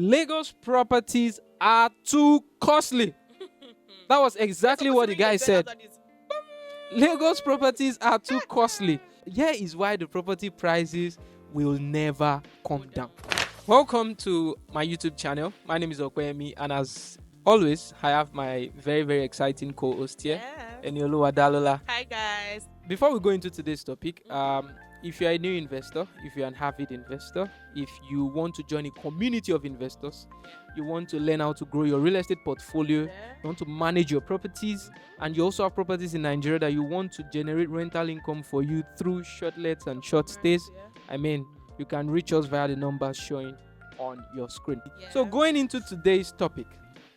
Lagos properties are too costly. That was exactly what the guy said. Lagos properties are too costly. Here is why the property prices will never come down. Welcome to my YouTube channel. My name is Okwemi, and as always, I have my very, very exciting co-host here, Enioluwa Dalola. Hi guys. Before we go into today's topic, if you're a new investor, if you're an avid investor, if you want to join a community of investors, you want to learn how to grow your real estate portfolio, you want to manage your properties, and you also have properties in Nigeria that you want to generate rental income for you through short lets and short stays, you can reach us via the numbers showing on your screen. So going into today's topic,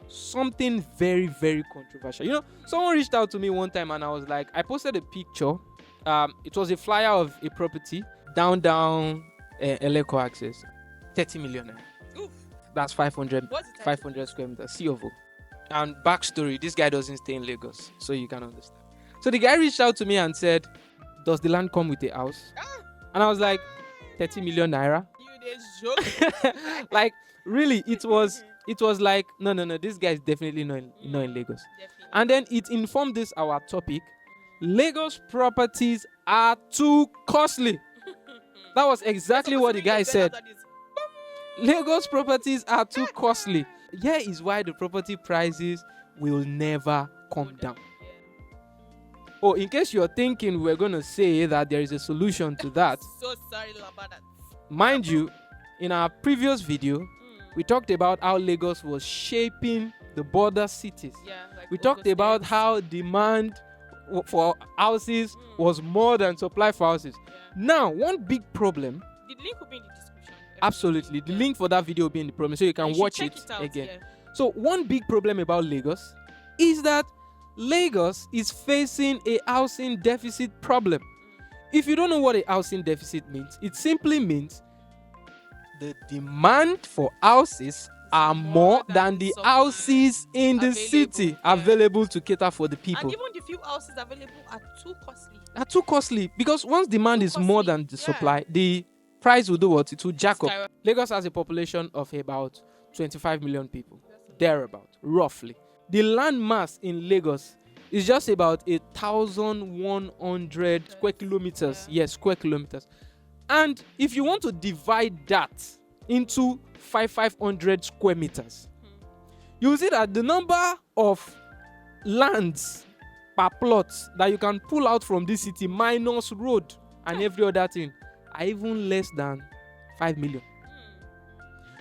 something very, very controversial. Someone reached out to me one time and I was like, I posted a picture. It was a flyer of a property down Eleko access, 30 million. Oof. That's 500 square meters, C of O. And backstory, this guy doesn't stay in Lagos, so you can understand. So the guy reached out to me and said, does the land come with a house? And I was like, 30 million naira? You joke. Like, really, it was like, no, this guy is definitely not in Lagos. Definitely. And then it informed this our topic. Lagos properties are too costly. That was exactly what the guy said. Lagos properties are too costly. Here is why the property prices will never come down. Oh, in case you're thinking we're going to say that there is a solution to that. So sorry about that. Mind you, in our previous video, we talked about how Lagos was shaping the border cities. We talked about how demand for houses was more than supply for houses. Now, one big problem. The link will be in the description. Absolutely. The link for that video will be in the problem, so you can watch it again. So one big problem about Lagos is that Lagos is facing a housing deficit problem. If you don't know what a housing deficit means, it simply means the demand for houses are more than the houses in the city available to cater for the people. And even the few houses available are too costly. Are too costly because once demand is more than the supply, the price will do what? It will jack up. Lagos has a population of about 25 million people, thereabout, roughly. The land mass in Lagos is just about 1,100 square kilometers. Yes, square kilometers. And if you want to divide that into 500 square meters, you will see that the number of lands per plot that you can pull out from this city minus road and every other thing are even less than 5 million.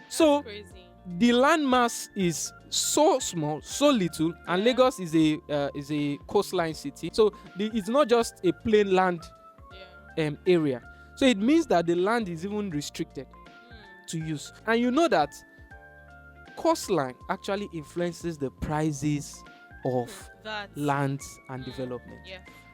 So crazy. The land mass is so small, so little, and Lagos is a coastline city. So it's not just a plain land area. So it means that the land is even restricted to use. And you know that coastline actually influences the prices of lands and development.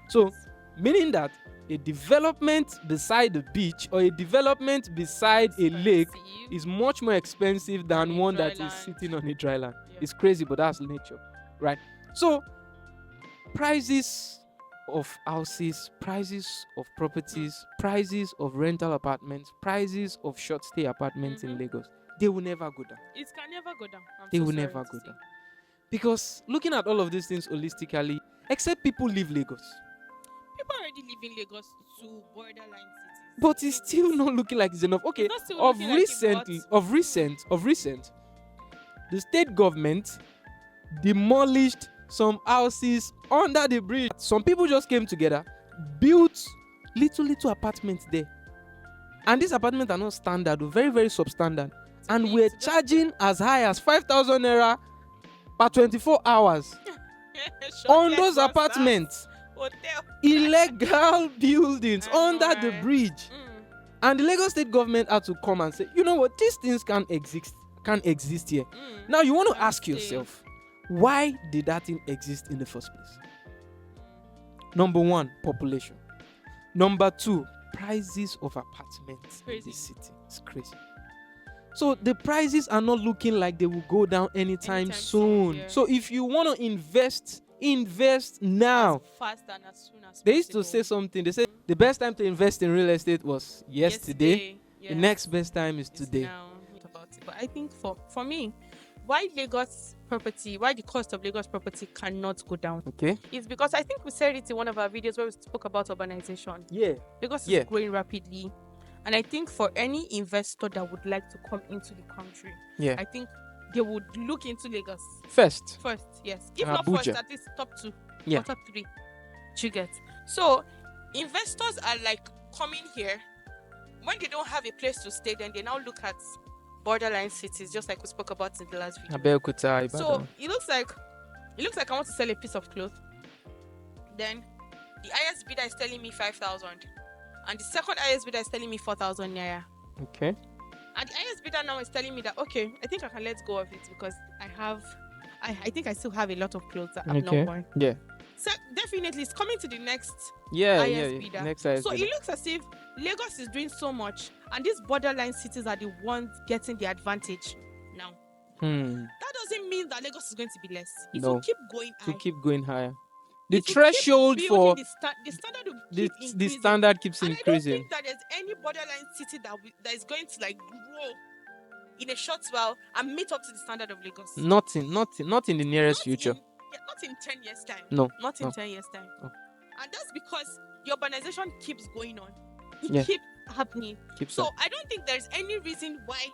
So meaning that a development beside the beach or a development beside a lake is much more expensive than one that is sitting on a dry land. It's crazy, but that's nature, right? So prices of houses, prices of properties, prices of rental apartments, prices of short stay apartments in Lagos, they will never go down. It can never go down. They will never go down. Because looking at all of these things holistically, except people leave Lagos. People already live in Lagos to borderline cities. But it's still not looking like it's enough. Okay, of recent, the state government demolished some houses under the bridge. Some people just came together, built little apartments there. And these apartments are not standard, very, very substandard. And we're charging as high as 5,000 naira per 24 hours on those apartments. Hotel. Illegal buildings under the bridge. And the Lagos state government had to come and say, you know what, these things can't exist here. Now you want to ask yourself, why did that thing exist in the first place? Number one, population. Number two, prices of apartments in the city. It's crazy. So the prices are not looking like they will go down anytime soon. So if you want to invest now. As fast and as soon as they used to say something. They said the best time to invest in real estate was yesterday. The next best time is today. Now. About it. But I think for me, why the cost of Lagos property cannot go down Okay. is because I think we said it in one of our videos where we spoke about urbanization. Yeah. Lagos Yeah. is growing rapidly. And I think for any investor that would like to come into the country, Yeah. I think they would look into Lagos First. yes. If And not first, Abuja. at least top 2 Yeah. or top 3. You get. So investors are like coming here. When they don't have a place to stay, then they now look at borderline cities, just like we spoke about in the last video. Abeokuta, So Ibadan. it looks like I want to sell a piece of cloth. Then the highest bidder is telling me 5,000, and the second highest bidder is telling me 4,000 naira. Okay. And the highest bidder now is telling me that okay, I think I can let go of it because I think I still have a lot of clothes that I've not worn. Yeah. So definitely it's coming to the next Yeah. highest bidder. Next highest So bidder. it looks as if Lagos is doing so much, and these borderline cities are the ones getting the advantage now. That doesn't mean that Lagos is going to be less. It will keep going high. To keep going higher. The It will threshold keep for building the standard will the keep increasing. standard keeps And increasing. I don't think that there's any borderline city that is going to like grow in a short while and meet up to the standard of Lagos. Not in the nearest future. Not in 10 years time. No. Not in 10 years time. No. And that's because the urbanization keeps going on. It Yeah. keeps happening. Keeps So up. I don't think there's any reason why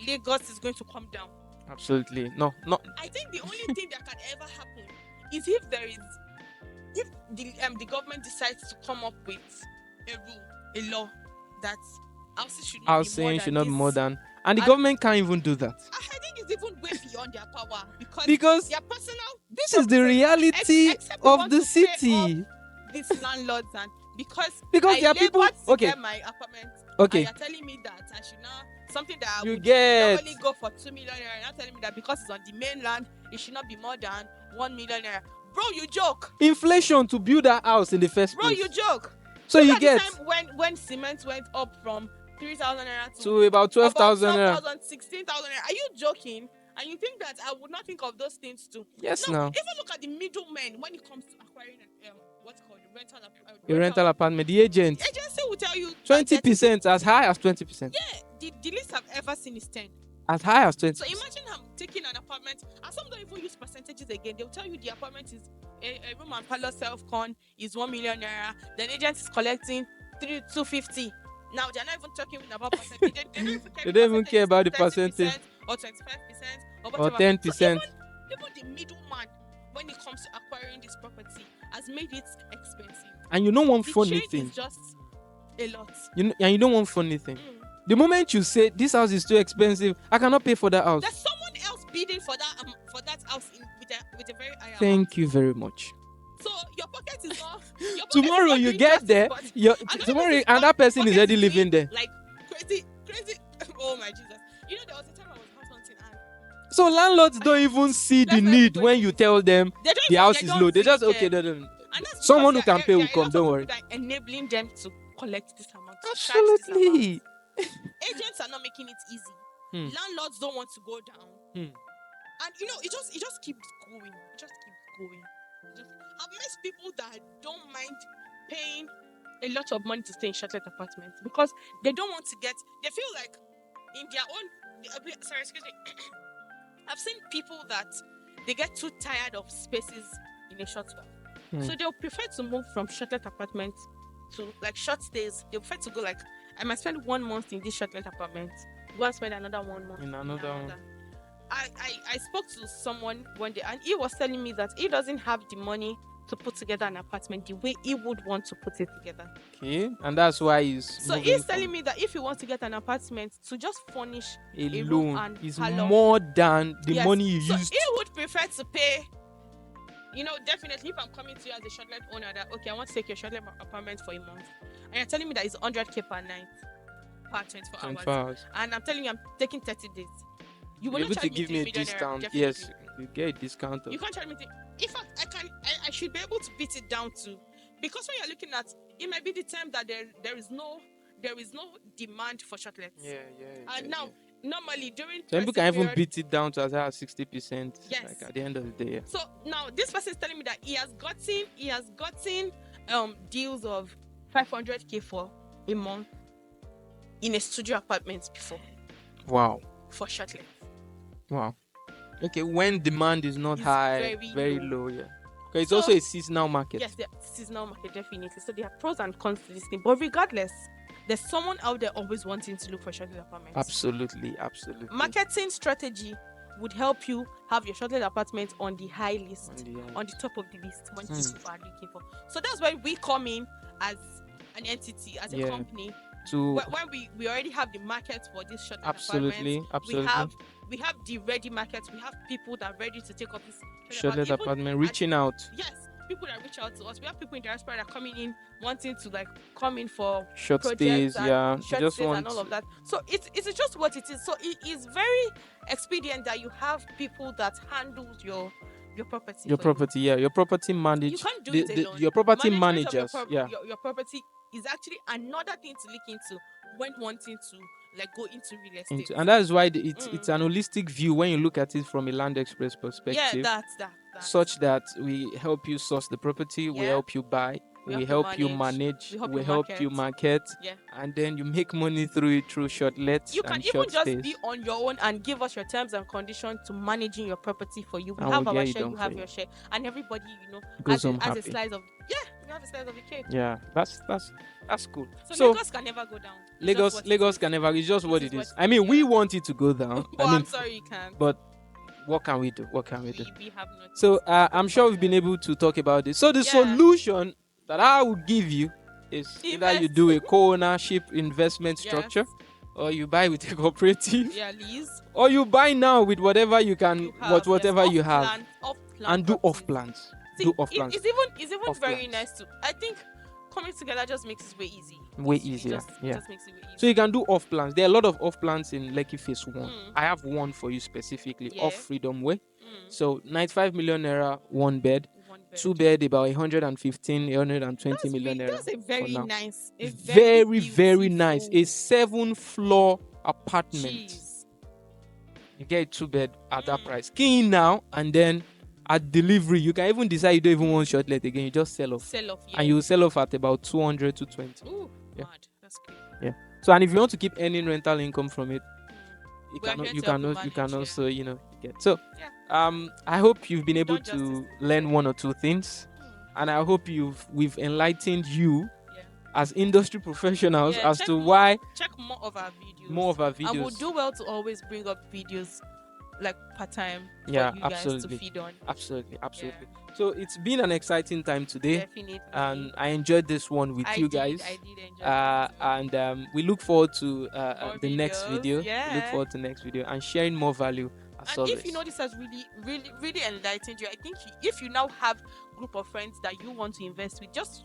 Lagos is going to come down. Absolutely. No. I think the only thing that can ever happen is if the government decides to come up with a law that houses should not be more than and the government can't even do that. I think it's even way beyond their power because their personal. This is the reality of the city. These landlords and because there are people. Okay. Get my apartment. Okay. And you're telling me that I should now something that I you would get normally go for 2 million naira. You're not telling me that because it's on the mainland, it should not be more than 1 million naira. Bro, you joke. Inflation to build that house in the first place. Bro, you joke. So you get the time when cement went up from 3,000 naira to about 12,000 naira. 16,000 naira. Are you joking? And you think that I would not think of those things too? Yes, no. Now. Even look at the middlemen when it comes to acquiring what's called rental apartment. The agency will tell you 20%, as high as 20%. Yeah, the least I've ever seen is 10. As high as 20%. So imagine I'm taking an apartment, and some don't even use percentages again. They'll tell you the apartment is a room and parlor self-con is 1 million naira. Then agent is collecting 250. Now they're not even talking about percentage. They don't even care about the percentage. Or 25% or 10%. So even the middleman, when it comes to acquiring this property, has made it expensive. And you know one funny thing. Is just a lot. You know one funny thing. The moment you say this house is too expensive, I cannot pay for that house. There's someone else bidding for that house with a very high Thank you very much. So your pocket is not. Tomorrow you get there. Tomorrow and that person is already living there. Like crazy. Oh my Jesus! You know there was a time I was house hunting and. So landlords don't even see the need when you tell them the house is low. They just okay. Someone who can pay will come. Don't worry. Enabling them to collect this amount. Absolutely. Agents are not making it easy. Landlords don't want to go down. And it just keeps going. It just keeps going. I've met people that don't mind paying a lot of money to stay in shuttle apartments because they don't want to they feel like in their own. Sorry, excuse me. I've seen people that they get too tired of spaces in a short while. So they'll prefer to move from shuttle apartments to like short stays. They prefer to go like, I might spend 1 month in this shuttle apartment, go and spend another 1 month in another one. I spoke to someone one day and he was telling me that he doesn't have the money to put together an apartment the way he would want to put it together. Okay, and that's why he's telling me that if he wants to get an apartment, to just furnish a room loan and is parlor, more than the money you used. So he would prefer to pay. Definitely if I'm coming to you as a shortlet owner that okay, I want to take your shortlet apartment for a month, and you're telling me that it's 100k per night, per 24 hours, and I'm telling you I'm taking 30 days. You will not give me a discount. Yes, you get a discount. You can't charge me. In fact, I should be able to beat it down to, because when you're looking at, it might be the time that there is no demand for shortlets. And now, normally during some people can even beat it down to as high as 60%. Yes. Like at the end of the day. Yeah. So now this person is telling me that he has gotten deals of 500k for a month in a studio apartment before. Wow. for shortlets. Wow. Okay, when demand is not high, very low, yeah. Because it's also a seasonal market. Yes, the seasonal market, definitely. So there are pros and cons to this thing. But regardless, there's someone out there always wanting to look for shortlet apartments. Absolutely. Marketing strategy would help you have your shortlet apartment on the high list, on the top of the list when people are looking for. So that's where we come in as an entity, as a company. When we already have the market for this shortlet apartments. We have the ready market. We have people that are ready to take up this shortlet apartment, reaching out. Yes, people that reach out to us. We have people in diaspora that are coming in, wanting to like come in for short stays, short stays and all of that. So it's just what it is. So it is very expedient that you have people that handle your property. Your property, your property management. You can't do it alone. Your property managers, your property is actually another thing to look into when wanting to like go into real estate. And that is why it's an holistic view when you look at it from a Land Express perspective. Yeah, that's such that we help you source the property, we help you buy, we help you manage, we help you market, and then you make money through it through shortlets. You can even just be on your own and give us your terms and conditions to managing your property for you. We have our share, you have your share, and everybody goes home as a slice of you have a slice of the cake. Yeah, that's cool. So Lagos can never go down. Lagos can never. It's just what it is. I mean, we want it to go down. I'm sorry, you can't. But what can we do? We have so I'm sure we've been able to talk about this. So the solution that I would give you is either you do a co-ownership investment structure, or you buy with a cooperative, lease, or you buy now with whatever you can, whatever you have, and do off plans. It's even very nice to. I think coming together just makes it way easy. Way easier. Just makes it way easier. So you can do off plans. There are a lot of off plans in Lekki Phase 1. I have one for you specifically, off Freedom Way. So 95 million naira, one bed. 2 bed, about 115, 120 million naira. That's a very nice, very nice. A 7-floor apartment. Jeez. You get a 2 bed at that price. Key in now, and then at delivery, you can even decide you don't even want shortlet again. You just sell off. And you sell off at about 200 to 20. Ooh, mad. That's good. Yeah. So, and if you want to keep earning rental income from it, you can also get. So, I hope you've been able to learn one or two things, and I hope we've enlightened you as industry professionals as to why. Check more of our videos. And we'll do well to always bring up videos like part-time for you guys to feed on. Absolutely. So it's been an exciting time today. Definitely. And I enjoyed this one with you guys. I did enjoy it. And we look forward to the next videos. video. We look forward to the next video and sharing more value as always. If this has really enlightened you, I think if you now have a group of friends that you want to invest with, just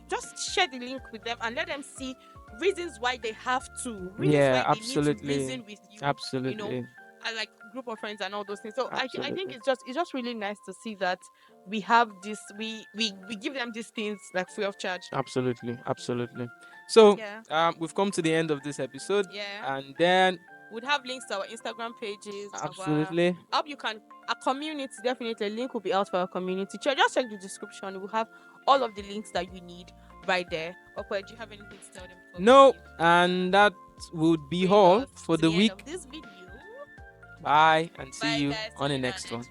share the link with them and let them see reasons why they have to. Absolutely. Need to reason with you. Absolutely. I like group of friends and all those things. So I think it's just really nice to see that we have this. We give them these things like free of charge. Absolutely. So we've come to the end of this episode. And then we'd have links to our Instagram pages. Absolutely. Our community, definitely. A link will be out for our community. Just check the description. We'll have all of the links that you need right there. Okay, do you have anything to tell them? No, and that would be all for the week. Of this video. Bye, and see you on the next one.